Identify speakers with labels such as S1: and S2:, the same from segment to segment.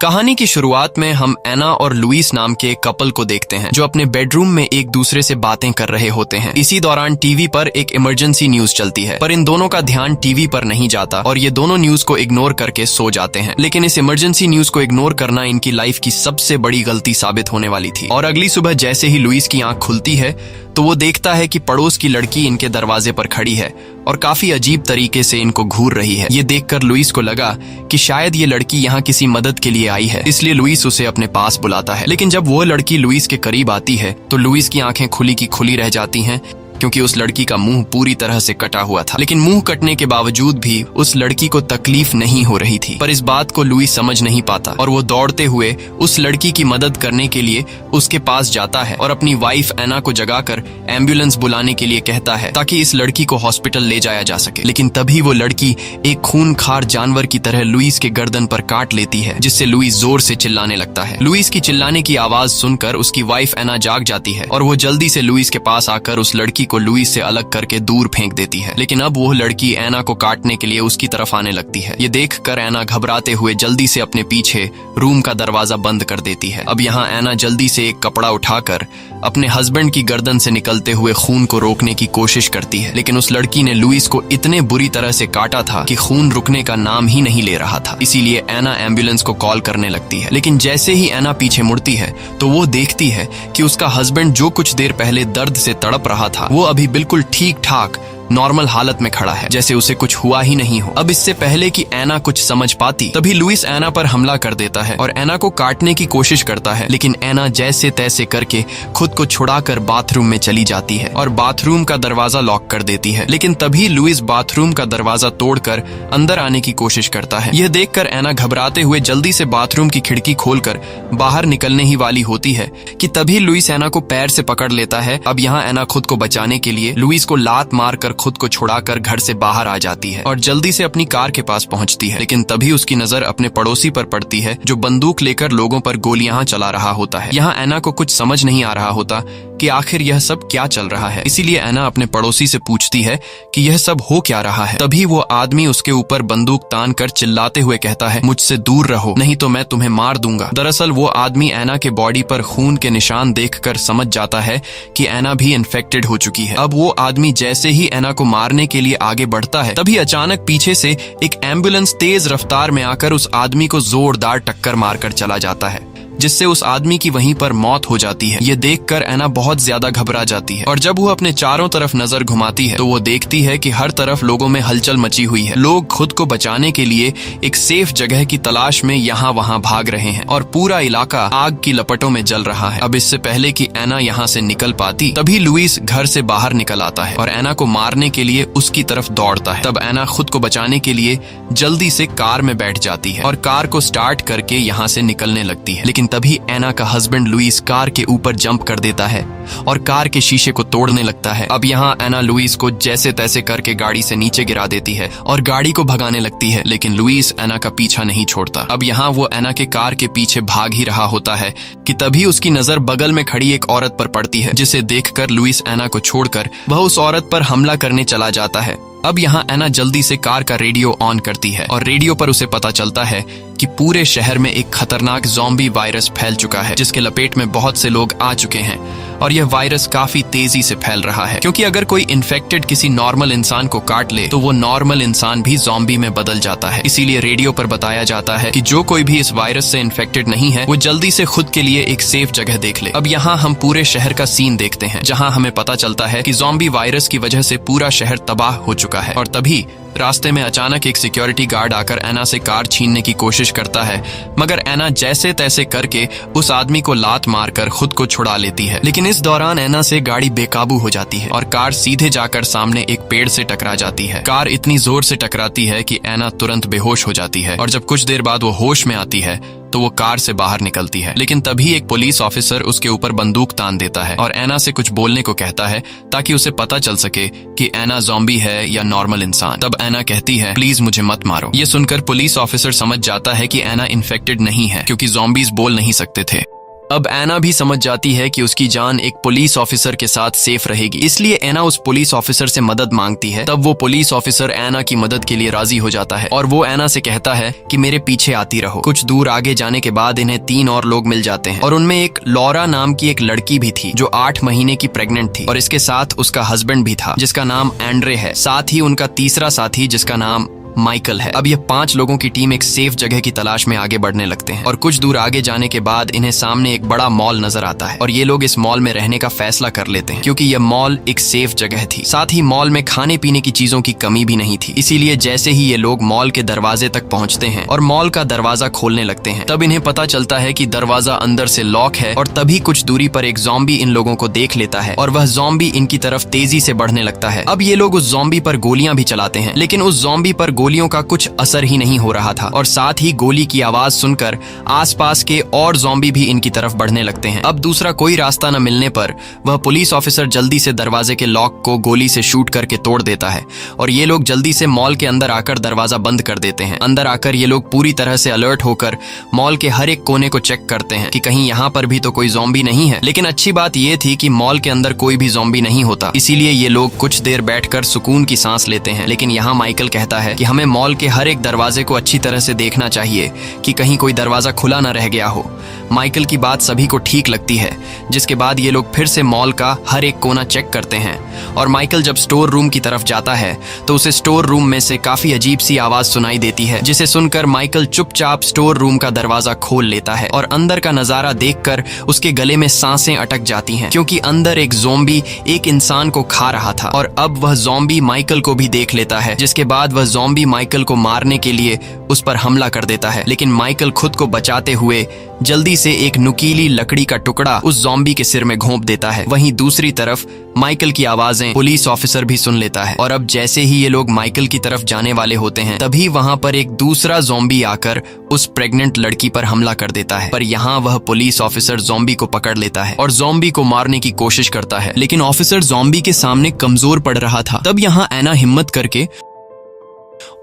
S1: कहानी की शुरुआत में हम एना और लुइस नाम के एक कपल को देखते हैं जो अपने बेडरूम में एक दूसरे से बातें कर रहे होते हैं। इसी दौरान टीवी पर एक इमरजेंसी न्यूज चलती है, पर इन दोनों का ध्यान टीवी पर नहीं जाता और ये दोनों न्यूज को इग्नोर करके सो जाते हैं। लेकिन इस इमरजेंसी न्यूज को इग्नोर करना इनकी लाइफ की सबसे बड़ी गलती साबित होने वाली थी। और अगली सुबह जैसे ही लुइस की आंख खुलती है तो वो देखता है कि पड़ोस की लड़की इनके दरवाजे पर खड़ी है और काफी अजीब तरीके से इनको घूर रही है। ये देखकर लुइस को लगा कि शायद ये लड़की यहाँ किसी मदद के लिए आई है, इसलिए लुइस उसे अपने पास बुलाता है। लेकिन जब वो लड़की लुइस के करीब आती है तो लुइस की आंखें खुली की खुली रह जाती हैं, क्योंकि उस लड़की का मुंह पूरी तरह से कटा हुआ था। लेकिन मुंह कटने के बावजूद भी उस लड़की को तकलीफ नहीं हो रही थी। पर इस बात को लुइस समझ नहीं पाता और वो दौड़ते हुए उस लड़की की मदद करने के लिए उसके पास जाता है और अपनी वाइफ एना को जगाकर एम्बुलेंस बुलाने के लिए कहता है ताकि इस लड़की को हॉस्पिटल ले जाया जा सके। लेकिन तभी वो लड़की एक खूनखार जानवर की तरह लुइस के गर्दन पर काट लेती है, जिससे लुइस जोर से चिल्लाने लगता है। लुइस की चिल्लाने की आवाज सुनकर उसकी वाइफ एना जाग जाती है और वो जल्दी से लुइस के पास आकर उस लड़की को लुइस से अलग करके दूर फेंक देती है। लेकिन अब वो लड़की एना को काटने के लिए उसकी तरफ आने लगती है। ये देखकर एना घबराते हुए जल्दी से अपने पीछे रूम का दरवाजा बंद कर देती है। अब यहाँ एना जल्दी से एक कपड़ा उठाकर अपने हस्बैंड की गर्दन से निकलते हुए खून को रोकने की कोशिश करती है। लेकिन उस लड़की ने लुइस को इतने बुरी तरह से काटा था कि खून रुकने का नाम ही नहीं ले रहा था। इसीलिए एना एम्बुलेंस को कॉल करने लगती है। लेकिन जैसे ही एना पीछे मुड़ती है तो वो देखती है कि उसका हस्बैंड जो कुछ देर पहले दर्द से तड़प रहा था वो अभी बिल्कुल ठीक ठाक नॉर्मल हालत में खड़ा है, जैसे उसे कुछ हुआ ही नहीं हो। अब इससे पहले कि एना कुछ समझ पाती तभी लुइस एना पर हमला कर देता है और एना को काटने की कोशिश करता है। लेकिन एना जैसे तैसे करके खुद को छुड़ाकर बाथरूम में चली जाती है और बाथरूम का दरवाजा लॉक कर देती है। लेकिन तभी लुइस बाथरूम का दरवाजा तोड़कर अंदर आने की कोशिश करता है। यह देखकर एना घबराते हुए जल्दी से बाथरूम की खिड़की खोलकर बाहर निकलने ही वाली होती है कि तभी लुइस एना को पैर से पकड़ लेता है। अब यहाँ एना खुद को बचाने के लिए लुइस को लात मारकर खुद को छुड़ाकर घर से बाहर आ जाती है और जल्दी से अपनी कार के पास पहुंचती है। लेकिन तभी उसकी नजर अपने पड़ोसी पर पड़ती है जो बंदूक लेकर लोगों पर गोलियां चला रहा होता है। यहाँ एना को कुछ समझ नहीं आ रहा होता कि आखिर यह सब क्या चल रहा है। इसीलिए एना अपने पड़ोसी से पूछती है कि यह सब हो क्या रहा है। तभी वो आदमी उसके ऊपर बंदूक तान कर चिल्लाते हुए कहता है, मुझसे दूर रहो नहीं तो मैं तुम्हें मार दूंगा। दरअसल वो आदमी एना के बॉडी पर खून के निशान देखकर समझ जाता है कि एना भी इन्फेक्टेड हो चुकी है। अब वो आदमी जैसे ही एना को मारने के लिए आगे बढ़ता है तभी अचानक पीछे से एक एम्बुलेंस तेज रफ्तार में आकर उस आदमी को जोरदार टक्कर मारकर चला जाता है, जिससे उस आदमी की वहीं पर मौत हो जाती है। ये देखकर एना बहुत ज्यादा घबरा जाती है और जब वो अपने चारों तरफ नजर घुमाती है तो वो देखती है कि हर तरफ लोगों में हलचल मची हुई है। लोग खुद को बचाने के लिए एक सेफ जगह की तलाश में यहाँ वहाँ भाग रहे हैं और पूरा इलाका आग की लपटों में जल रहा है। अब इससे पहले कि एना यहाँ से निकल पाती तभी लुइस घर से बाहर निकल आता है और एना को मारने के लिए उसकी तरफ दौड़ता है। तब एना खुद को बचाने के लिए जल्दी से कार में बैठ जाती है और कार को स्टार्ट करके यहाँ से निकलने लगती है। लेकिन तभी एना का हस्बैंड लुइस कार के ऊपर जंप कर देता है और कार के शीशे को तोड़ने लगता है। अब यहाँ एना लुइस को जैसे तैसे करके गाड़ी से नीचे गिरा देती है और गाड़ी को भगाने लगती है। लेकिन लुइस एना का पीछा नहीं छोड़ता। अब यहाँ वो एना के कार के पीछे भाग ही रहा होता है कि तभी उसकी नजर बगल में खड़ी एक औरत पर पड़ती है, जिसे देखकर लुइस एना को छोड़कर वह उस औरत पर हमला करने चला जाता है। अब यहाँ एना जल्दी से कार का रेडियो ऑन करती है और रेडियो पर उसे पता चलता है कि पूरे शहर में एक खतरनाक ज़ॉम्बी वायरस फैल चुका है, जिसके लपेट में बहुत से लोग आ चुके हैं और यह वायरस काफी तेजी से फैल रहा है। क्योंकि अगर कोई इन्फेक्टेड किसी नॉर्मल इंसान को काट ले तो वो नॉर्मल इंसान भी ज़ॉम्बी में बदल जाता है। इसीलिए रेडियो पर बताया जाता है कि जो कोई भी इस वायरस से इन्फेक्टेड नहीं है वो जल्दी से खुद के लिए एक सेफ जगह देख ले। अब यहाँ हम पूरे शहर का सीन देखते हैं जहाँ हमें पता चलता है कि ज़ॉम्बी वायरस की वजह से पूरा शहर तबाह हो चुका है। और तभी रास्ते में अचानक एक सिक्योरिटी गार्ड आकर एना से कार छीनने की कोशिश करता है, मगर एना जैसे तैसे करके उस आदमी को लात मारकर खुद को छुड़ा लेती है। लेकिन इस दौरान एना से गाड़ी बेकाबू हो जाती है और कार सीधे जाकर सामने एक पेड़ से टकरा जाती है। कार इतनी जोर से टकराती है कि एना तुरंत बेहोश हो जाती है और जब कुछ देर बाद वो होश में आती है तो वो कार से बाहर निकलती है। लेकिन तभी एक पुलिस ऑफिसर उसके ऊपर बंदूक तान देता है और एना से कुछ बोलने को कहता है ताकि उसे पता चल सके कि एना ज़ॉम्बी है या नॉर्मल इंसान। तब एना कहती है, प्लीज मुझे मत मारो। ये सुनकर पुलिस ऑफिसर समझ जाता है कि एना इन्फेक्टेड नहीं है, क्योंकि ज़ॉम्बीज बोल नहीं सकते थे। अब एना भी समझ जाती है कि उसकी जान एक पुलिस ऑफिसर के साथ सेफ रहेगी, इसलिए एना उस पुलिस ऑफिसर से मदद मांगती है। तब वो पुलिस ऑफिसर एना की मदद के लिए राजी हो जाता है और वो एना से कहता है कि मेरे पीछे आती रहो। कुछ दूर आगे जाने के बाद इन्हें 3 और लोग मिल जाते हैं और उनमें एक लॉरा नाम की एक लड़की भी थी जो 8 महीने की प्रेग्नेंट थी और इसके साथ उसका हस्बैंड भी था जिसका नाम एंड्रे है, साथ ही उनका तीसरा साथी जिसका नाम माइकल है। अब ये 5 लोगों की टीम एक सेफ जगह की तलाश में आगे बढ़ने लगते हैं और कुछ दूर आगे जाने के बाद इन्हें सामने एक बड़ा मॉल नजर आता है और ये लोग इस मॉल में रहने का फैसला कर लेते हैं क्योंकि यह मॉल एक सेफ जगह थी। साथ ही मॉल में खाने पीने की चीजों की कमी भी नहीं थी, इसीलिए जैसे ही ये लोग मॉल के दरवाजे तक पहुंचते हैं और मॉल का दरवाजा खोलने लगते हैं तब इन्हें पता चलता है कि दरवाजा अंदर से लॉक है और तभी कुछ दूरी पर एक ज़ॉम्बी इन लोगों को देख लेता है और वह ज़ॉम्बी इनकी तरफ तेजी से बढ़ने लगता है। अब ये लोग उस ज़ॉम्बी पर गोलियां भी चलाते हैं लेकिन उस ज़ॉम्बी पर गोलियों का कुछ असर ही नहीं हो रहा था और साथ ही गोली की आवाज सुनकर आसपास के और ज़ॉम्बी भी इनकी तरफ बढ़ने लगते हैं। अब दूसरा कोई रास्ता न मिलने पर वह पुलिस ऑफिसर जल्दी से दरवाजे के लॉक को गोली से शूट करके तोड़ देता है और ये लोग जल्दी से मॉल के अंदर आकर दरवाजा बंद कर देते हैं। अंदर आकर ये लोग पूरी तरह से अलर्ट होकर मॉल के हर एक कोने को चेक करते हैं कि कहीं यहाँ पर भी तो कोई ज़ॉम्बी नहीं है। लेकिन अच्छी बात यह थी कि मॉल के अंदर कोई भी ज़ॉम्बी नहीं होता, इसीलिए ये लोग कुछ देर बैठकर सुकून की सांस लेते हैं। लेकिन यहाँ माइकल कहता है कि हमें मॉल के हर एक दरवाजे को अच्छी तरह से देखना चाहिए कि कहीं कोई दरवाजा खुला न रह गया हो। माइकल की बात सभी को ठीक लगती है, जिसके बाद ये लोग फिर से मॉल का हर एक कोना चेक करते हैं और माइकल जब स्टोर रूम की तरफ जाता है तो उसे स्टोर रूम में से काफी अजीब सी आवाज सुनाई देती है, जिसे सुनकर माइकल चुपचाप स्टोर रूम का दरवाजा खोल लेता है और अंदर का नजारा देखकर उसके गले में सांसें अटक जाती हैं क्योंकि अंदर एक ज़ॉम्बी एक इंसान को खा रहा था और अब वह ज़ॉम्बी माइकल को भी देख लेता है, जिसके बाद वह ज़ॉम्बी माइकल को मारने के लिए उस पर हमला कर देता है। लेकिन माइकल खुद को बचाते हुए जल्दी से एक नुकीली लकड़ी का टुकड़ा उस ज़ॉम्बी के सिर में घोंप देता है। वहीं दूसरी तरफ माइकल की आवाजें पुलिस ऑफिसर भी सुन लेता है और अब जैसे ही ये लोग माइकल की तरफ जाने वाले होते हैं तभी वहां पर एक दूसरा ज़ॉम्बी आकर उस प्रेग्नेंट लड़की पर हमला कर देता है। पर यहाँ वह पुलिस ऑफिसर ज़ॉम्बी को पकड़ लेता है और ज़ॉम्बी को मारने की कोशिश करता है, लेकिन ऑफिसर ज़ॉम्बी के सामने कमजोर पड़ रहा था। तब यहाँ एना हिम्मत करके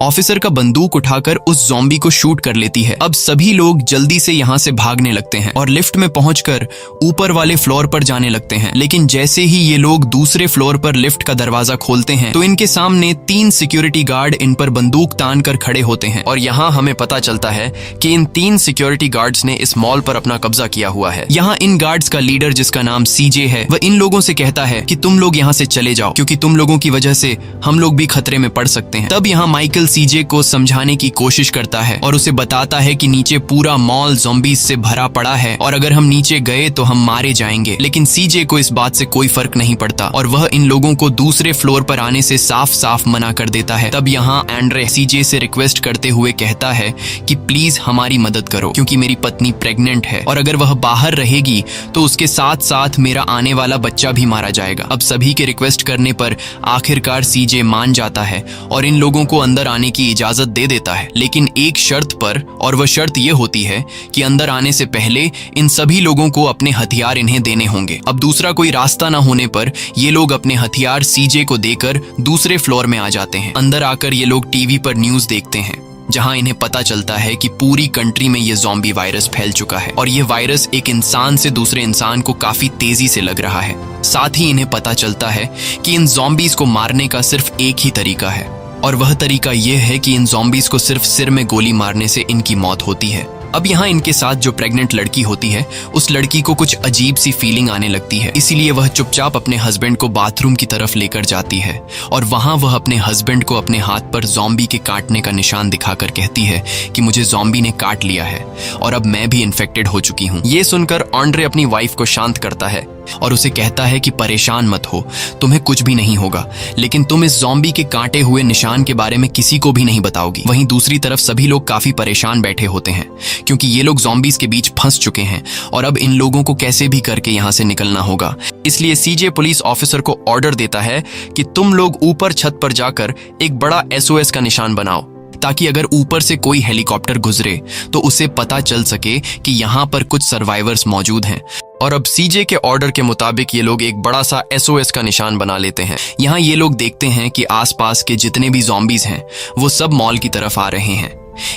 S1: ऑफिसर का बंदूक उठाकर उस ज़ॉम्बी को शूट कर लेती है। अब सभी लोग जल्दी से यहाँ से भागने लगते हैं और लिफ्ट में पहुंचकर ऊपर वाले फ्लोर पर जाने लगते हैं। लेकिन जैसे ही ये लोग दूसरे फ्लोर पर लिफ्ट का दरवाजा खोलते हैं तो इनके सामने 3 सिक्योरिटी गार्ड इन पर बंदूक तान कर खड़े होते हैं और यहाँ हमें पता चलता है कि इन 3 सिक्योरिटी गार्ड्स ने इस मॉल पर अपना कब्जा किया हुआ है। यहाँ इन गार्ड्स का लीडर जिसका नाम सीजे है वह इन लोगों से कहता है कि तुम लोग यहाँ से चले जाओ क्योंकि तुम लोगों की वजह से हम लोग भी खतरे में पड़ सकते हैं। तब यहाँ माइकल सीजे को समझाने की कोशिश करता है और उसे बताता है कि नीचे पूरा मॉल ज़ॉम्बीज से भरा पड़ा है और अगर हम नीचे गए तो हम मारे जाएंगे। लेकिन सीजे को इस बात से कोई फर्क नहीं पड़ता और वह इन लोगों को दूसरे फ्लोर पर आने से साफ साफ मना कर देता है। तब यहाँ एंड्रे सीजे से रिक्वेस्ट करते हुए कहता है कि प्लीज हमारी मदद करो क्योंकि मेरी पत्नी प्रेग्नेंट है और अगर वह बाहर रहेगी तो उसके साथ साथ मेरा आने वाला बच्चा भी मारा जाएगा। अब सभी के रिक्वेस्ट करने पर आखिरकार सीजे मान जाता है और इन लोगों को अंदर आने की इजाजत दे देता है, लेकिन एक शर्त पर, और वह शर्त यह होती है कि अंदर आने से पहले इन सभी लोगों को अपने हथियार इन्हें देने होंगे। अब दूसरा कोई रास्ता न होने पर ये लोग अपने हथियार सीजे को देकर दूसरे फ्लोर में आ जाते हैं। अंदर आकर ये लोग टीवी पर न्यूज देखते हैं जहां इन्हें पता चलता है कि पूरी कंट्री में ये ज़ॉम्बी वायरस फैल चुका है और ये वायरस एक इंसान से दूसरे इंसान को काफी तेजी से लग रहा है। साथ ही इन्हें पता चलता है कि इन ज़ॉम्बीज को मारने का सिर्फ एक ही तरीका है और वह तरीका यह है कि इन ज़ॉम्बीज को सिर्फ सिर में गोली मारने से इनकी मौत होती है। अब यहाँ इनके साथ जो प्रेग्नेंट लड़की होती है उस लड़की को कुछ अजीब सी फीलिंग आने लगती है, इसीलिए वह चुपचाप अपने हस्बैंड को बाथरूम की तरफ लेकर जाती है और वहां वह अपने हस्बैंड को अपने हाथ पर ज़ॉम्बी के काटने का निशान दिखाकर कहती है कि मुझे ज़ॉम्बी ने काट लिया है और अब मैं भी इन्फेक्टेड हो चुकी हूँ। ये सुनकर एंड्रे अपनी वाइफ को शांत करता है और उसे कहता है कि परेशान मत हो, तुम्हें कुछ भी नहीं होगा, लेकिन तुम इस ज़ॉम्बी के काटे हुए निशान के बारे में किसी को भी नहीं बताओगी। वहीं दूसरी तरफ सभी लोग काफी परेशान बैठे होते हैं क्योंकि ये लोग ज़ॉम्बीज के बीच फंस चुके हैं और अब इन लोगों को कैसे भी करके यहाँ से निकलना होगा। इसलिए सीजे पुलिस ऑफिसर को ऑर्डर देता है कि तुम लोग ऊपर छत पर जाकर एक बड़ा SOS का निशान बनाओ ताकि अगर ऊपर से कोई हेलीकॉप्टर गुजरे तो उसे पता चल सके कि यहाँ पर कुछ सर्वाइवर्स मौजूद हैं। और अब सीजे के ऑर्डर के मुताबिक ये लोग एक बड़ा सा SOS का निशान बना लेते हैं। यहाँ ये लोग देखते हैं कि आसपास के जितने भी ज़ॉम्बीज हैं वो सब मॉल की तरफ आ रहे हैं।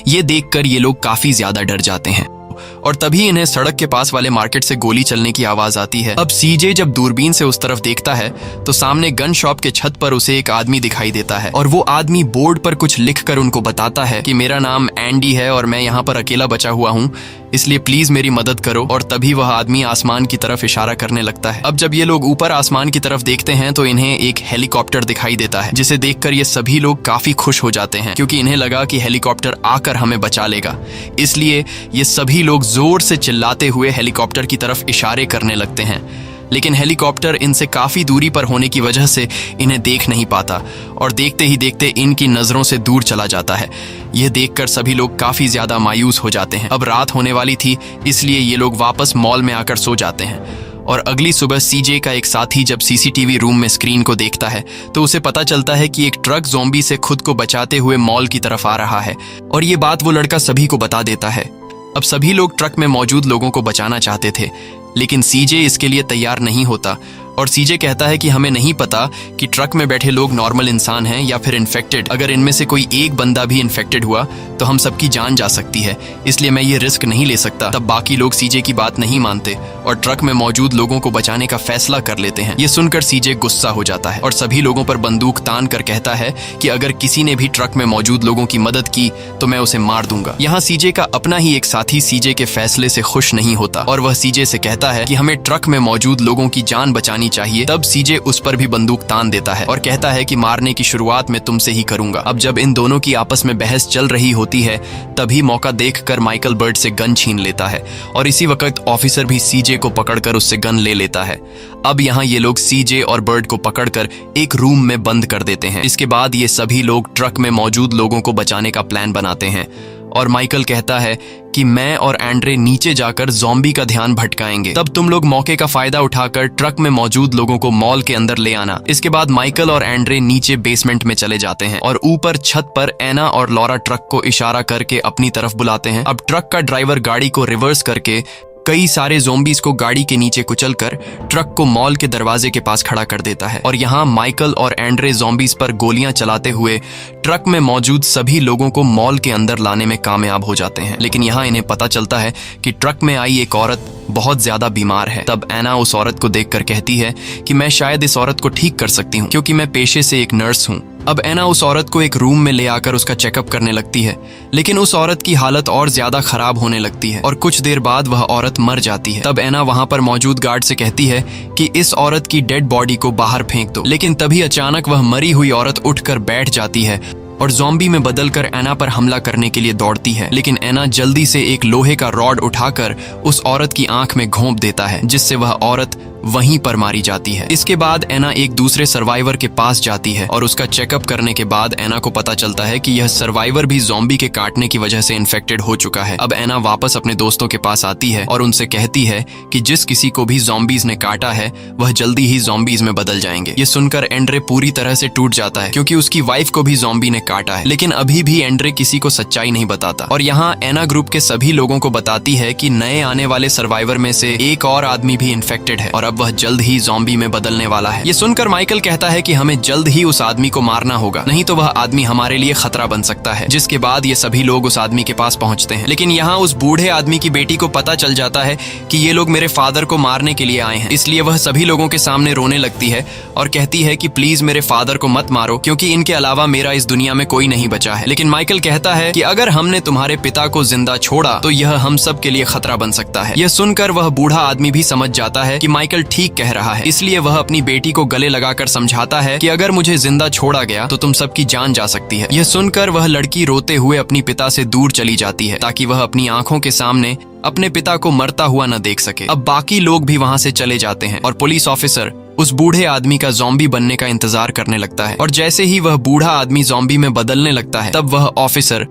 S1: ये देखकर ये लोग काफी ज्यादा डर जाते हैं और तभी इन्हें सड़क के पास वाले मार्केट से गोली चलने की आवाज आती है। अब सीजे जब दूरबीन से उस तरफ देखता है तो सामने गन शॉप के छत पर उसे एक आदमी दिखाई देता है और वो आदमी बोर्ड पर कुछ लिखकर उनको बताता है कि मेरा नाम एंडी है और मैं यहाँ पर अकेला बचा हुआ हूँ, इसलिए प्लीज मेरी मदद करो। और तभी वह आदमी आसमान की तरफ इशारा करने लगता है। अब जब ये लोग ऊपर आसमान की तरफ देखते हैं तो इन्हें एक हेलीकॉप्टर दिखाई देता है, जिसे देखकर ये सभी लोग काफी खुश हो जाते हैं क्योंकि इन्हें लगा कि हेलीकॉप्टर आकर हमें बचा लेगा। इसलिए ये सभी लोग जोर से चिल्लाते हुए हेलीकॉप्टर की तरफ इशारे करने लगते हैं, लेकिन हेलीकॉप्टर इनसे काफी दूरी पर होने की वजह से इन्हें देख नहीं पाता और देखते ही देखते इनकी नजरों से दूर चला जाता है। यह देखकर सभी लोग काफी ज्यादा मायूस हो जाते हैं। अब रात होने वाली थी, इसलिए ये लोग वापस मॉल में आकर सो जाते हैं। और अगली सुबह सीजे का एक साथी जब सीसीटीवी रूम में स्क्रीन को देखता है तो उसे पता चलता है कि एक ट्रक ज़ॉम्बी से खुद को बचाते हुए मॉल की तरफ आ रहा है और ये बात वो लड़का सभी को बता देता है। अब सभी लोग ट्रक में मौजूद लोगों को बचाना चाहते थे, लेकिन सीजे इसके लिए तैयार नहीं होता और सीजे कहता है कि हमें नहीं पता कि ट्रक में बैठे लोग नॉर्मल इंसान हैं या फिर इन्फेक्टेड। अगर इनमें से कोई एक बंदा भी इन्फेक्टेड हुआ तो हम सबकी जान जा सकती है, इसलिए मैं ये रिस्क नहीं ले सकता। तब बाकी लोग सीजे की बात नहीं मानते और ट्रक में मौजूद लोगों को बचाने का फैसला कर लेते हैं। ये सुनकर सीजे गुस्सा हो जाता है और सभी लोगों पर बंदूक तान कर कहता है कि अगर किसी ने भी ट्रक में मौजूद लोगों की मदद की तो मैं उसे मार दूंगा। यहाँ सीजे का अपना ही एक साथी सीजे के फैसले से खुश नहीं होता और वह सीजे से कहता है कि हमें ट्रक में मौजूद लोगों की जान बचानी चाहिए। तब सीजे उस पर भी बंदूक तान देता है और कहता है कि मारने की शुरुआत मैं तुमसे ही करूंगा। अब जब इन दोनों की आपस में बहस चल रही होती है तभी मौका देखकर माइकल बर्ड से गन छीन लेता है और इसी वक्त ऑफिसर भी सीजे को पकड़कर उससे गन ले लेता है। अब यहाँ ये लोग सीजे और बर्ड को पकड़कर एक रूम में बंद कर देते हैं। इसके बाद ये सभी लोग ट्रक में मौजूद लोगों को बचाने का प्लान बनाते हैं और माइकल कहता है कि मैं और एंड्रे नीचे जाकर ज़ॉम्बी का ध्यान भटकाएंगे, तब तुम लोग मौके का फायदा उठाकर ट्रक में मौजूद लोगों को मॉल के अंदर ले आना। इसके बाद माइकल और एंड्रे नीचे बेसमेंट में चले जाते हैं और ऊपर छत पर एना और लॉरा ट्रक को इशारा करके अपनी तरफ बुलाते हैं। अब ट्रक का ड्राइवर गाड़ी को रिवर्स करके कई सारे ज़ॉम्बीज को गाड़ी के नीचे कुचलकर ट्रक को मॉल के दरवाजे के पास खड़ा कर देता है और यहाँ माइकल और एंड्रे ज़ॉम्बीज पर गोलियां चलाते हुए ट्रक में मौजूद सभी लोगों को मॉल के अंदर लाने में कामयाब हो जाते हैं। लेकिन यहाँ इन्हें पता चलता है कि ट्रक में आई एक औरत बहुत ज्यादा बीमार है। तब एना उस औरत को देखकर कहती है कि मैं शायद इस औरत को ठीक कर सकती हूँ क्योंकि मैं पेशे से एक नर्स हूँ। अब एना उस औरत को एक रूम में ले आकर उसका चेकअप करने लगती है, लेकिन उस औरत की हालत और ज्यादा खराब होने लगती है और कुछ देर बाद वह औरत मर जाती है। तब एना वहां पर मौजूद गार्ड से कहती है कि इस औरत की डेड बॉडी को बाहर फेंक दो, लेकिन तभी अचानक वह मरी हुई औरत उठकर बैठ जाती है और ज़ॉम्बी में बदलकर एना पर हमला करने के लिए दौड़ती है। लेकिन एना जल्दी से एक लोहे का रॉड उठाकर उस औरत की आंख में घोंप देता है, जिससे वह औरत वहीं पर मारी जाती है। इसके बाद एना एक दूसरे सर्वाइवर के पास जाती है और उसका चेकअप करने के बाद एना को पता चलता है कि यह सर्वाइवर भी ज़ॉम्बी के काटने की वजह से इन्फेक्टेड हो चुका है। अब एना वापस अपने दोस्तों के पास आती है और उनसे कहती है कि जिस किसी को भी ज़ॉम्बीज ने काटा है वह जल्दी ही ज़ॉम्बीज में बदल जाएंगे। ये सुनकर एंड्रे पूरी तरह से टूट जाता है क्योंकि उसकी वाइफ को भी ज़ॉम्बी ने काटा है, लेकिन अभी भी एंड्रे किसी को सच्चाई नहीं बताता और यहाँ एना ग्रुप के सभी लोगों को बताती है कि नए आने वाले सर्वाइवर में से एक और आदमी भी इन्फेक्टेड है और अब वह जल्द ही ज़ॉम्बी में बदलने वाला है। ये सुनकर माइकल कहता है कि हमें जल्द ही उस आदमी को मारना होगा, नहीं तो वह आदमी हमारे लिए खतरा बन सकता है। जिसके बाद ये सभी लोग उस आदमी के पास पहुंचते हैं, लेकिन यहाँ उस बूढ़े आदमी की बेटी को पता चल जाता है कि ये लोग मेरे फादर को मारने के लिए आए हैं, इसलिए वह सभी लोगों के सामने रोने लगती है और कहती है कि प्लीज मेरे फादर को मत मारो क्योंकि इनके अलावा मेरा इस दुनिया में कोई नहीं बचा है। लेकिन माइकल कहता है कि अगर हमने तुम्हारे पिता को जिंदा छोड़ा तो यह हम सब के लिए खतरा बन सकता है। यह सुनकर वह बूढ़ा आदमी भी समझ जाता है कि माइकल ठीक कह रहा है, इसलिए वह अपनी बेटी को गले लगाकर समझाता है कि अगर मुझे जिंदा छोड़ा गया तो तुम सबकी जान जा सकती है। यह सुनकर वह लड़की रोते हुए अपनी पिता से दूर चली जाती है ताकि वह अपनी आंखों के सामने अपने पिता को मरता हुआ न देख सके। अब बाकी लोग भी वहां से चले जाते हैं और पुलिस ऑफिसर उस बूढ़े आदमी का ज़ॉम्बी बनने का इंतजार करने लगता है और जैसे ही वह बूढ़ा आदमी ज़ॉम्बी में बदलने लगता है तब वह ऑफिसर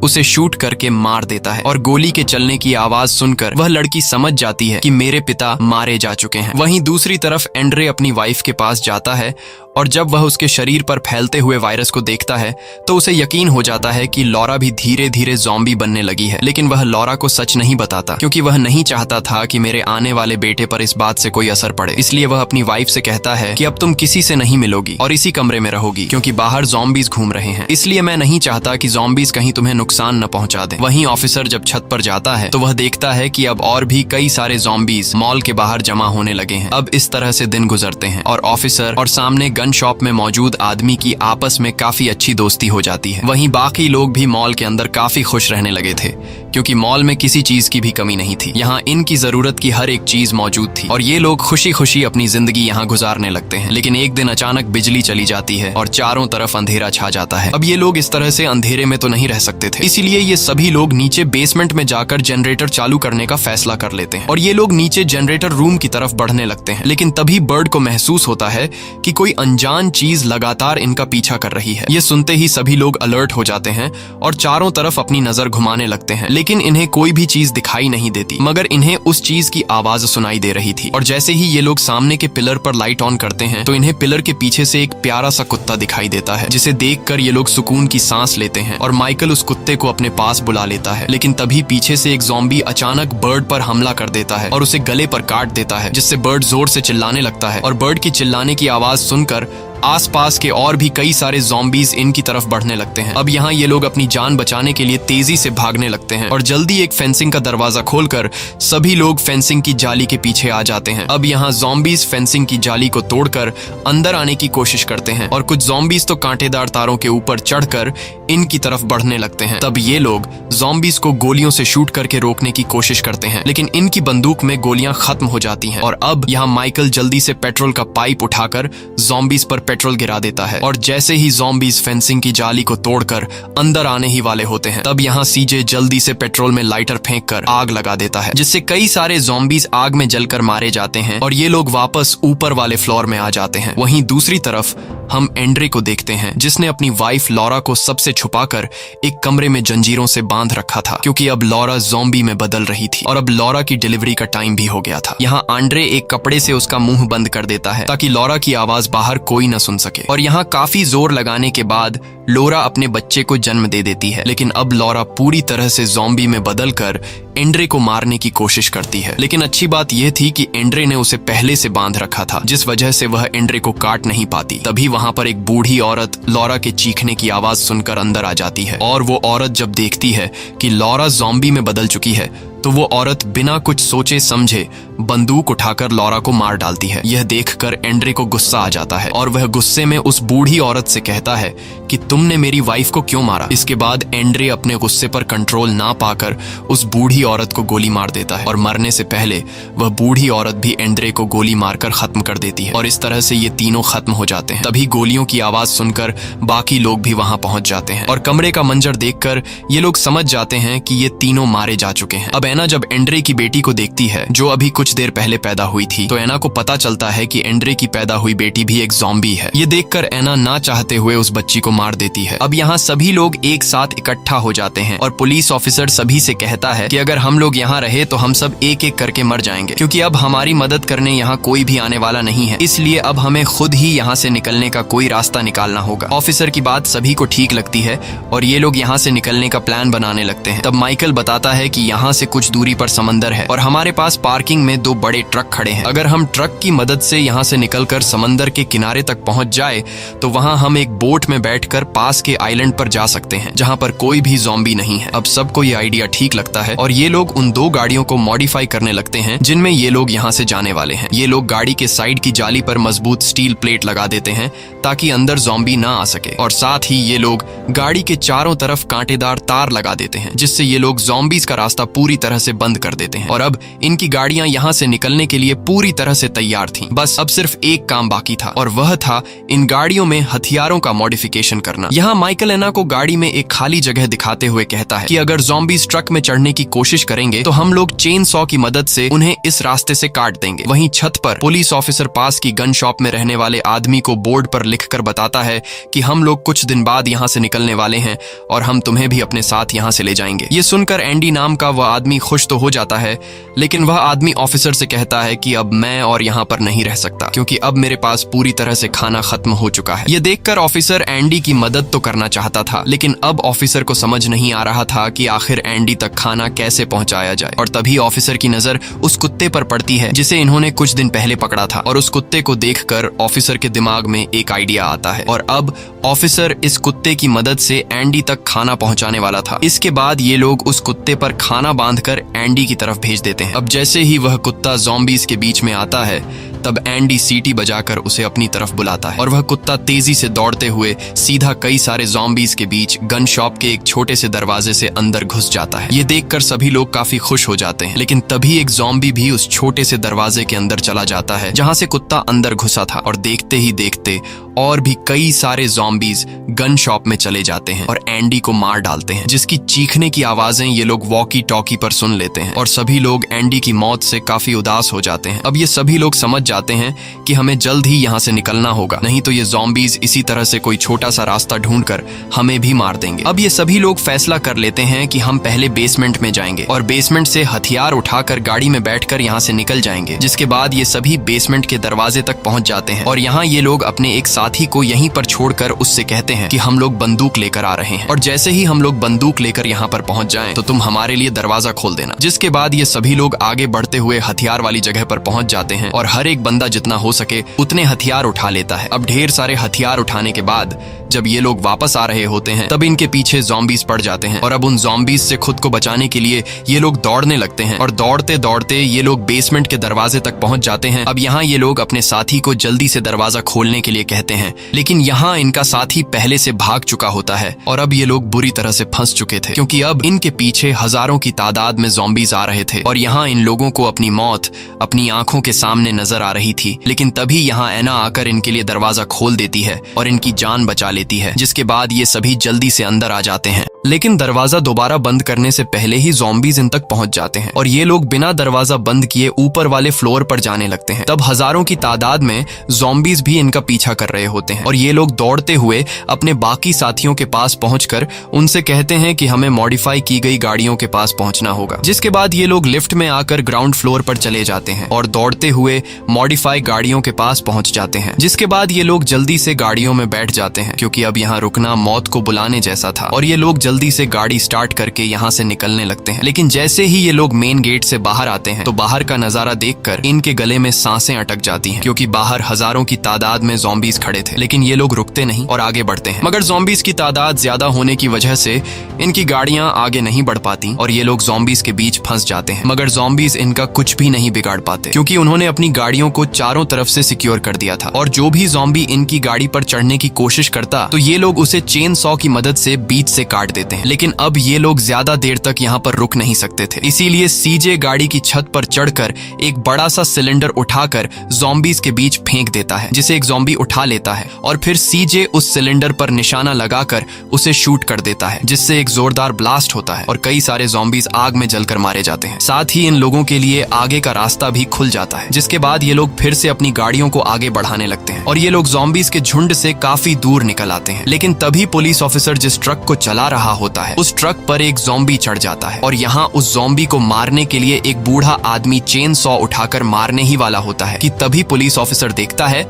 S1: उसे शूट करके मार देता है और गोली के चलने की आवाज सुनकर वह लड़की समझ जाती है कि मेरे पिता मारे जा चुके हैं। वहीं दूसरी तरफ एंड्रे अपनी वाइफ के पास जाता है और जब वह उसके शरीर पर फैलते हुए वायरस को देखता है तो उसे यकीन हो जाता है कि लॉरा भी धीरे धीरे ज़ॉम्बी बनने लगी है। लेकिन वह लॉरा को सच नहीं बताता क्योंकि वह नहीं चाहता था कि मेरे आने वाले बेटे पर इस बात से कोई असर पड़े। इसलिए वह अपनी वाइफ से कहता है कि अब तुम किसी से नहीं मिलोगी और इसी कमरे में रहोगी क्योंकि बाहर ज़ॉम्बीज घूम रहे हैं, इसलिए मैं नहीं चाहता कि ज़ॉम्बीज कहीं तुम्हें नुकसान न पहुंचा दें। वहीं ऑफिसर जब छत पर जाता है तो वह देखता है कि अब और भी कई सारे ज़ॉम्बीज मॉल के बाहर जमा होने लगे हैं। अब इस तरह से दिन गुजरते हैं और ऑफिसर और सामने गन शॉप में मौजूद आदमी की आपस में काफी अच्छी दोस्ती हो जाती है। वहीं बाकी लोग भी मॉल के अंदर काफी खुश रहने लगे थे क्योंकि मॉल में किसी चीज की भी कमी नहीं थी। यहाँ इनकी जरूरत की हर एक चीज मौजूद थी और ये लोग खुशी खुशी अपनी जिंदगी यहाँ गुजारने लगते हैं। लेकिन एक दिन अचानक बिजली चली जाती है और चारों तरफ अंधेरा छा जाता है। अब ये लोग इस तरह से अंधेरे में तो नहीं रह सकते थे, इसीलिए ये सभी लोग नीचे बेसमेंट में जाकर जनरेटर चालू करने का फैसला कर लेते हैं और ये लोग नीचे जनरेटर रूम की तरफ बढ़ने लगते हैं। लेकिन तभी बर्ड को महसूस होता है कि कोई अनजान चीज लगातार इनका पीछा कर रही है। ये सुनते ही सभी लोग अलर्ट हो जाते हैं और चारों तरफ अपनी नजर घुमाने लगते हैं, लेकिन इन्हें कोई भी चीज दिखाई नहीं देती मगर इन्हें उस चीज की आवाज सुनाई दे रही थी। और जैसे ही ये लोग सामने के पिलर पर लाइट ऑन करते हैं तो इन्हें पिलर के पीछे से एक प्यारा सा कुत्ता दिखाई देता है, जिसे देखकर ये लोग सुकून की सांस लेते हैं और माइकल उस कुत्ते को अपने पास बुला लेता है। लेकिन तभी पीछे से एक ज़ॉम्बी अचानक बर्ड पर हमला कर देता है और उसे गले पर काट देता है, जिससे बर्ड जोर से चिल्लाने लगता है और बर्ड की चिल्लाने की आवाज सुनकर आसपास के और भी कई सारे ज़ॉम्बीज इनकी तरफ बढ़ने लगते हैं। अब यहाँ ये लोग अपनी जान बचाने के लिए तेजी से भागने लगते हैं और जल्दी एक फेंसिंग का दरवाजा खोलकर सभी लोग फेंसिंग की जाली के पीछे आ जाते हैं। अब यहाँ ज़ॉम्बीज फेंसिंग की जाली को तोड़कर अंदर आने की कोशिश करते हैं और कुछ ज़ॉम्बीज तो कांटेदार तारों के ऊपर चढ़कर इनकी तरफ बढ़ने लगते हैं। तब ये लोग ज़ॉम्बीज को गोलियों से शूट करके रोकने की कोशिश करते हैं, लेकिन इनकी बंदूक में गोलियां खत्म हो जाती हैं। और अब यहाँ माइकल जल्दी से पेट्रोल का पाइप उठाकर ज़ॉम्बीज पर पेट्रोल गिरा देता है और जैसे ही ज़ॉम्बीज फेंसिंग की जाली को तोड़कर अंदर आने ही वाले होते हैं तब यहाँ सीजे जल्दी से पेट्रोल में लाइटर फेंककर आग लगा देता है, जिससे कई सारे ज़ॉम्बीज आग में जलकर मारे जाते हैं और ये लोग वापस ऊपर वाले फ्लोर में आ जाते हैं। वहीं दूसरी तरफ हम एंड्रे को देखते हैं, जिसने अपनी वाइफ लॉरा को सबसे छुपाकर एक कमरे में जंजीरों से बांध रखा था क्योंकि अब लॉरा ज़ॉम्बी में बदल रही थी और अब लॉरा की डिलीवरी का टाइम भी हो गया था। यहाँ आंड्रे एक कपड़े से उसका मुंह बंद कर देता है ताकि लॉरा की आवाज बाहर कोई न सुन सके और यहाँ काफी जोर लगाने के बाद लॉरा अपने बच्चे को जन्म दे देती है। लेकिन अब लॉरा पूरी तरह से ज़ॉम्बी में बदलकर एंड्रे को मारने की कोशिश करती है, लेकिन अच्छी बात यह थी कि एंड्रे ने उसे पहले से बांध रखा था, जिस वजह से वह एंड्रे को काट नहीं पाती। तभी वहां पर एक बूढ़ी औरत लॉरा के चीखने की आवाज सुनकर अंदर आ जाती है और वो औरत जब देखती है कि लॉरा ज़ॉम्बी में बदल चुकी है तो वो औरत बिना कुछ सोचे समझे बंदूक उठाकर लॉरा को मार डालती है। यह देखकर एंड्रे को गुस्सा आ जाता है और वह गुस्से में उस बूढ़ी औरत से कहता है कि तुमने मेरी वाइफ को क्यों मारा। इसके बाद एंड्रे अपने गुस्से पर कंट्रोल ना पाकर उस बूढ़ी औरत को गोली मार देता है और मरने से पहले वह बूढ़ी औरत भी एंड्रे को गोली मारकर खत्म कर देती है और इस तरह से ये तीनों खत्म हो जाते हैं। तभी गोलियों की आवाज सुनकर बाकी लोग भी वहां पहुंच जाते हैं और कमरे का मंजर देखकर ये लोग समझ जाते हैं कि ये तीनों मारे जा चुके हैं। अब एना जब एंड्रे की बेटी को देखती है जो अभी कुछ देर पहले पैदा हुई थी तो एना को पता चलता है कि एंड्रे की पैदा हुई बेटी भी एक ज़ॉम्बी है। ये देखकर एना ना चाहते हुए उस बच्ची को मार देती है। अब यहाँ सभी लोग एक साथ इकट्ठा हो जाते हैं और पुलिस ऑफिसर सभी से कहता है कि अगर हम लोग यहाँ रहे तो हम सब एक एक करके मर जाएंगे क्योंकि अब हमारी मदद करने यहाँ कोई भी आने वाला नहीं है, इसलिए अब हमें खुद ही यहाँ से निकलने का कोई रास्ता निकालना होगा। ऑफिसर की बात सभी को ठीक लगती है और ये लोग यहाँ से निकलने का प्लान बनाने लगते हैं। तब माइकल बताता है कि यहाँ से कुछ दूरी पर समंदर है और हमारे पास पार्किंग में 2 बड़े ट्रक खड़े हैं। अगर हम ट्रक की मदद से यहाँ से निकलकर समंदर के किनारे तक पहुँच जाए तो वहाँ हम एक बोट में बैठकर पास के आइलैंड पर जा सकते हैं जहाँ पर कोई भी ज़ॉम्बी नहीं है। अब सबको ये आइडिया ठीक लगता है और ये लोग उन 2 गाड़ियों को मॉडिफाई करने लगते हैं जिनमें ये लोग यहाँ से जाने वाले हैं। ये लोग गाड़ी के साइड की जाली पर मजबूत स्टील प्लेट लगा देते हैं ताकि अंदर ज़ॉम्बी ना आ सके और साथ ही ये लोग गाड़ी के चारों तरफ कांटेदार तार लगा देते हैं जिससे ये लोग ज़ॉम्बीज का रास्ता पूरी तरह से बंद कर देते हैं। और अब इनकी गाड़ियां यहाँ से निकलने के लिए पूरी तरह से तैयार थीं। बस अब सिर्फ एक काम बाकी था और वह था इन गाड़ियों में हथियारों का मॉडिफिकेशन करना। यहाँ माइकल एना को गाड़ी में एक खाली जगह दिखाते हुए कहता है कि अगर ज़ॉम्बीज ट्रक में चढ़ने की कोशिश करेंगे तो हम लोग चेन सॉ की मदद से उन्हें इस रास्ते से काट देंगे। वहीं छत पर पुलिस ऑफिसर पास की गन शॉप में रहने वाले आदमी को बोर्ड पर लिखकर बताता है कि हम लोग कुछ दिन बाद यहाँ से निकलने वाले हैं और हम तुम्हें भी अपने साथ यहाँ से ले जाएंगे। ये सुनकर एंडी नाम का वह आदमी खुश तो हो जाता है, लेकिन वह आदमी ऑफिसर से कहता है कि अब मैं और यहाँ पर नहीं रह सकता क्योंकि अब मेरे पास पूरी तरह से खाना खत्म हो चुका है। ये देखकर ऑफिसर एंडी की मदद तो करना चाहता था, लेकिन अब ऑफिसर को समझ नहीं आ रहा था कि आखिर एंडी तक खाना कैसे पहुंचाया जाए। और तभी ऑफिसर की नजर उस कुत्ते पर पड़ती है जिसे इन्होंने कुछ दिन पहले पकड़ा था, और उस कुत्ते को देखकर ऑफिसर के दिमाग में एक आइडिया आता है और अब ऑफिसर इस कुत्ते की मदद से एंडी तक खाना पहुंचाने वाला था। इसके बाद ये लोग उस कुत्ते पर खाना बांधकर एंडी की तरफ भेज देते हैं। अब जैसे ही वह कुत्ता ज़ॉम्बीज के बीच में आता है, तब एंडी सीटी बजाकर उसे अपनी तरफ बुलाता है और वह कुत्ता तेजी से दौड़ते हुए सीधा कई सारे ज़ॉम्बीज के बीच गन शॉप के एक छोटे से दरवाजे से अंदर घुस जाता है। ये देखकर सभी लोग काफी खुश हो जाते हैं, लेकिन तभी एक ज़ॉम्बी भी उस छोटे से दरवाजे के अंदर चला जाता है जहां से कुत्ता अंदर घुसा था, और देखते ही देखते और भी कई सारे ज़ॉम्बीज गन शॉप में चले जाते हैं और एंडी को मार डालते हैं, जिसकी चीखने की आवाजें ये लोग वॉकी टॉकी पर सुन लेते हैं और सभी लोग एंडी की मौत से काफी उदास हो जाते हैं। अब ये सभी लोग समझ जाते हैं कि हमें जल्द ही यहाँ से निकलना होगा, नहीं तो ये ज़ॉम्बीज इसी तरह से कोई छोटा सा रास्ता ढूंढकर हमें भी मार देंगे। अब ये सभी लोग फैसला कर लेते हैं कि हम पहले बेसमेंट में जाएंगे और बेसमेंट से हथियार उठाकर गाड़ी में बैठकर यहाँ से निकल जाएंगे। जिसके बाद ये सभी बेसमेंट के दरवाजे तक पहुंच जाते हैं और यहाँ ये लोग अपने एक साथी को यहीं पर छोड़कर उससे कहते हैं कि हम लोग बंदूक लेकर आ रहे हैं और जैसे ही हम लोग बंदूक लेकर यहाँ पर पहुंच जाएं तो तुम हमारे लिए दरवाजा खोल देना। जिसके बाद ये सभी लोग आगे बढ़ते हुए हथियार वाली जगह पर पहुंच जाते हैं और हर एक बंदा जितना हो सके उतने हथियार उठा लेता है। अब ढेर सारे हथियार उठाने के बाद जब ये लोग वापस आ रहे होते हैं तब इनके पीछे ज़ॉम्बीज पड़ जाते हैं और अब उन ज़ॉम्बीज से खुद को बचाने के लिए ये लोग दौड़ने लगते हैं और दौड़ते दौड़ते ये लोग बेसमेंट के दरवाजे तक पहुंच जाते हैं। अब यहाँ ये लोग अपने साथी को जल्दी से दरवाजा खोलने के लिए कहते हैं, लेकिन यहाँ इनका साथी पहले से भाग चुका होता है और अब ये लोग बुरी तरह से फंस चुके थे क्योंकि अब इनके पीछे हजारों की तादाद में ज़ॉम्बीज आ रहे थे और यहाँ इन लोगों को अपनी मौत अपनी आंखों के सामने नजर आ रही थी। लेकिन तभी यहाँ एना आकर इनके लिए दरवाजा खोल देती है और इनकी जान बचा लेती है, जिसके बाद ये सभी जल्दी से अंदर आ जाते हैं। लेकिन दरवाजा दोबारा बंद करने से पहले ही ज़ॉम्बीज इन तक पहुंच जाते हैं और ये लोग बिना दरवाजा बंद किए ऊपर वाले फ्लोर पर जाने लगते हैं। तब हजारों की तादाद में ज़ॉम्बीज भी इनका पीछा कर रहे होते हैं और ये लोग दौड़ते हुए अपने बाकी साथियों के पास पहुंचकर उनसे कहते हैं कि हमें मॉडिफाई की गई गाड़ियों के पास पहुंचना होगा। जिसके बाद ये लोग लिफ्ट में आकर ग्राउंड फ्लोर पर चले जाते हैं और दौड़ते हुए मॉडिफाई गाड़ियों के पास पहुंच जाते हैं। जिसके बाद ये लोग जल्दी से गाड़ियों में बैठ जाते हैं क्योंकि अब यहाँ रुकना मौत को बुलाने जैसा था और ये लोग जल्दी से गाड़ी स्टार्ट करके यहाँ से निकलने लगते हैं। लेकिन जैसे ही ये लोग मेन गेट से बाहर आते हैं तो बाहर का नजारा देखकर इनके गले में सांसें अटक जाती हैं क्योंकि बाहर हजारों की तादाद में ज़ॉम्बीज खड़े थे। लेकिन ये लोग रुकते नहीं और आगे बढ़ते हैं, मगर ज़ॉम्बीज की तादाद ज्यादा होने की वजह से इनकी गाड़ियां आगे नहीं बढ़ पाती और ये लोग ज़ॉम्बीज के बीच फंस जाते हैं। मगर ज़ॉम्बीज इनका कुछ भी नहीं बिगाड़ पाते क्योंकि उन्होंने अपनी गाड़ियों को चारों तरफ से सिक्योर कर दिया था और जो भी ज़ॉम्बी इनकी गाड़ी पर चढ़ने की कोशिश करता तो ये लोग उसे चेन सॉ की मदद से बीच से काट देते हैं। लेकिन अब ये लोग ज्यादा देर तक यहाँ पर रुक नहीं सकते थे, इसीलिए सीजे गाड़ी की छत पर चढ़कर एक बड़ा सा सिलेंडर उठाकर ज़ॉम्बीज के बीच फेंक देता है, जिसे एक ज़ॉम्बी उठा लेता है और फिर सीजे उस सिलेंडर पर निशाना लगाकर उसे शूट कर देता है, जिससे एक जोरदार ब्लास्ट होता है और कई सारे ज़ॉम्बीज आग में जलकर मारे जाते हैं। साथ ही इन लोगों के लिए आगे का रास्ता भी खुल जाता है। जिसके बाद ये लोग फिर से अपनी गाड़ियों को आगे बढ़ाने लगते हैं और ये लोग ज़ॉम्बीज के झुंड से काफी दूर निकल आते हैं। लेकिन तभी पुलिस ऑफिसर जिस ट्रक को चला रहा होता है उस ट्रक पर एक ज़ॉम्बी चढ़ जाता है और यहाँ उस ज़ॉम्बी को मारने के लिए एक बूढ़ा आदमी चेन सॉ उठाकर मारने ही वाला होता है कि तभी पुलिस ऑफिसर देखता है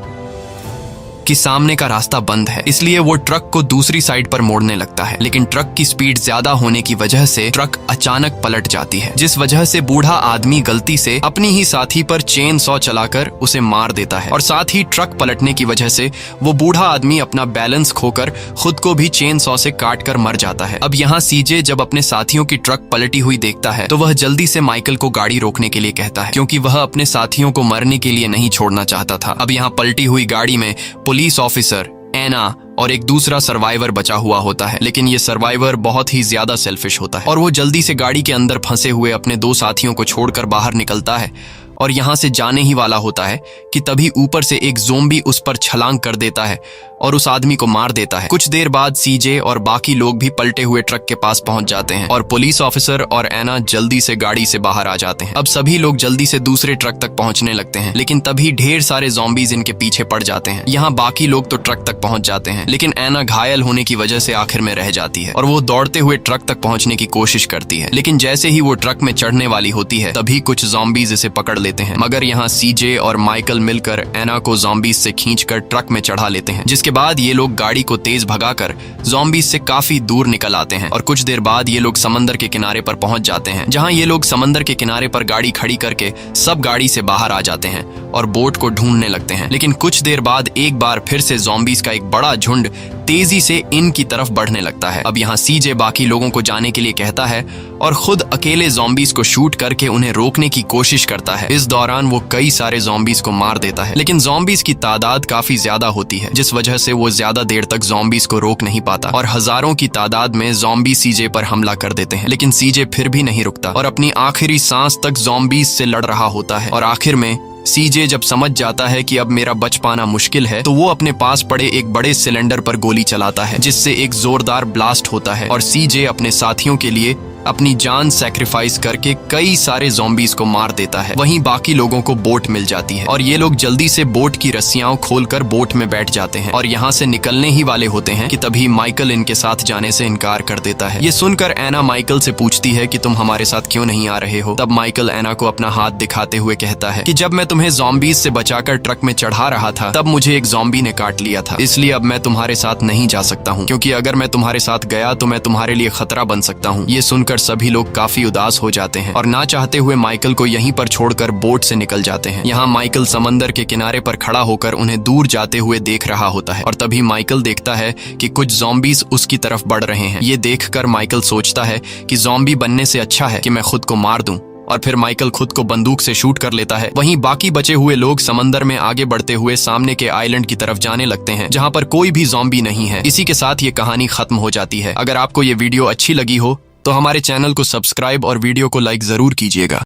S1: कि सामने का रास्ता बंद है, इसलिए वो ट्रक को दूसरी साइड पर मोड़ने लगता है। लेकिन ट्रक की स्पीड ज्यादा होने की वजह से ट्रक अचानक पलट जाती है, जिस वजह से बूढ़ा आदमी गलती से अपनी ही साथी पर चेन सॉ चलाकर उसे मार देता है और साथ ही ट्रक पलटने की वजह से वो बूढ़ा आदमी अपना बैलेंस खोकर खुद को भी चेन सॉ से काट कर मर जाता है। अब यहाँ सीजे जब अपने साथियों की ट्रक पलटी हुई देखता है तो वह जल्दी से माइकल को गाड़ी रोकने के लिए कहता है क्योंकि वह अपने साथियों को मरने के लिए नहीं छोड़ना चाहता था। अब यहाँ पलटी हुई गाड़ी में पुलिस ऑफिसर, एना और एक दूसरा सर्वाइवर बचा हुआ होता है। लेकिन ये सर्वाइवर बहुत ही ज्यादा सेल्फिश होता है और वो जल्दी से गाड़ी के अंदर फंसे हुए अपने दो साथियों को छोड़कर बाहर निकलता है और यहाँ से जाने ही वाला होता है कि तभी ऊपर से एक ज़ोंबी उस पर छलांग कर देता है और उस आदमी को मार देता है। कुछ देर बाद सीजे और बाकी लोग भी पलटे हुए ट्रक के पास पहुंच जाते हैं और पुलिस ऑफिसर और एना जल्दी से गाड़ी से बाहर आ जाते हैं। अब सभी लोग जल्दी से दूसरे ट्रक तक पहुंचने लगते हैं, लेकिन तभी ढेर सारे ज़ॉम्बीज इनके पीछे पड़ जाते हैं। यहाँ बाकी लोग तो ट्रक तक पहुंच जाते हैं, लेकिन एना घायल होने की वजह से आखिर में रह जाती है और वो दौड़ते हुए ट्रक तक पहुंचने की कोशिश करती है। लेकिन जैसे ही वो ट्रक में चढ़ने वाली होती है तभी कुछ ज़ॉम्बीज इसे पकड़ लेते हैं, मगर यहाँ सीजे और माइकल मिलकर एना को ज़ॉम्बीज से खींचकर ट्रक में चढ़ा लेते हैं। जिसके बाद ये लोग गाड़ी को तेज भगाकर ज़ॉम्बीज से काफी दूर निकल आते हैं और कुछ देर बाद ये लोग समंदर के किनारे पर पहुंच जाते हैं, जहां ये लोग समंदर के किनारे पर गाड़ी खड़ी करके सब गाड़ी से बाहर आ जाते हैं और बोट को ढूंढने लगते हैं। लेकिन कुछ देर बाद एक बार फिर से ज़ॉम्बीज का एक बड़ा झुंड तेजी से इनकी तरफ बढ़ने लगता है। अब यहाँ सीजे बाकी लोगों को जाने के लिए कहता है और खुद अकेले ज़ॉम्बीज को शूट करके उन्हें रोकने की कोशिश करता है। इस दौरान वो कई सारे ज़ॉम्बीज को मार देता है, लेकिन ज़ॉम्बीज की तादाद काफी ज्यादा होती है, जिस वजह से वो ज्यादा देर तक ज़ॉम्बीज को रोक नहीं पाता और हजारों की तादाद में ज़ॉम्बी सीजे पर हमला कर देते हैं। लेकिन सीजे फिर भी नहीं रुकता और अपनी आखिरी सांस तक ज़ॉम्बीज से लड़ रहा होता है और आखिर में सीजे जब समझ जाता है कि अब मेरा बच पाना मुश्किल है, तो वो अपने पास पड़े एक बड़े सिलेंडर पर गोली चलाता है, जिससे एक जोरदार ब्लास्ट होता है और सीजे अपने साथियों के लिए अपनी जान सैक्रिफाइस करके कई सारे ज़ॉम्बीज को मार देता है। वहीं बाकी लोगों को बोट मिल जाती है और ये लोग जल्दी से बोट की रस्सियां खोलकर बोट में बैठ जाते हैं और यहाँ से निकलने ही वाले होते हैं कि तभी माइकल इनके साथ जाने से इनकार कर देता है। ये सुनकर एना माइकल से पूछती है कि तुम हमारे साथ क्यों नहीं आ रहे हो। तब माइकल एना को अपना हाथ दिखाते हुए कहता है कि जब मैं तुम्हें ज़ॉम्बीज से बचाकर ट्रक में चढ़ा रहा था तब मुझे एक ज़ॉम्बी ने काट लिया था, इसलिए अब मैं तुम्हारे साथ नहीं जा सकता हूँ, क्योंकि अगर मैं तुम्हारे साथ गया तो मैं तुम्हारे लिए खतरा बन सकता हूँ। ये सुनकर सभी लोग काफी उदास हो जाते हैं और ना चाहते हुए माइकल को यहीं पर छोड़कर बोट से निकल जाते हैं। यहाँ माइकल समंदर के किनारे पर खड़ा होकर उन्हें दूर जाते हुए देख रहा होता है और तभी माइकल देखता है कि कुछ ज़ॉम्बीज उसकी तरफ बढ़ रहे हैं। ये देखकर माइकल सोचता है कि ज़ॉम्बी बनने से अच्छा है कि मैं खुद को मार दूं और फिर माइकल खुद को बंदूक से शूट कर लेता है। वहीं बाकी बचे हुए लोग समंदर में आगे बढ़ते हुए सामने के आइलैंड की तरफ जाने लगते हैं, जहां पर कोई भी ज़ॉम्बी नहीं है। इसी के साथ ये कहानी खत्म हो जाती है। अगर आपको ये वीडियो अच्छी लगी हो तो हमारे चैनल को सब्सक्राइब और वीडियो को लाइक जरूर कीजिएगा।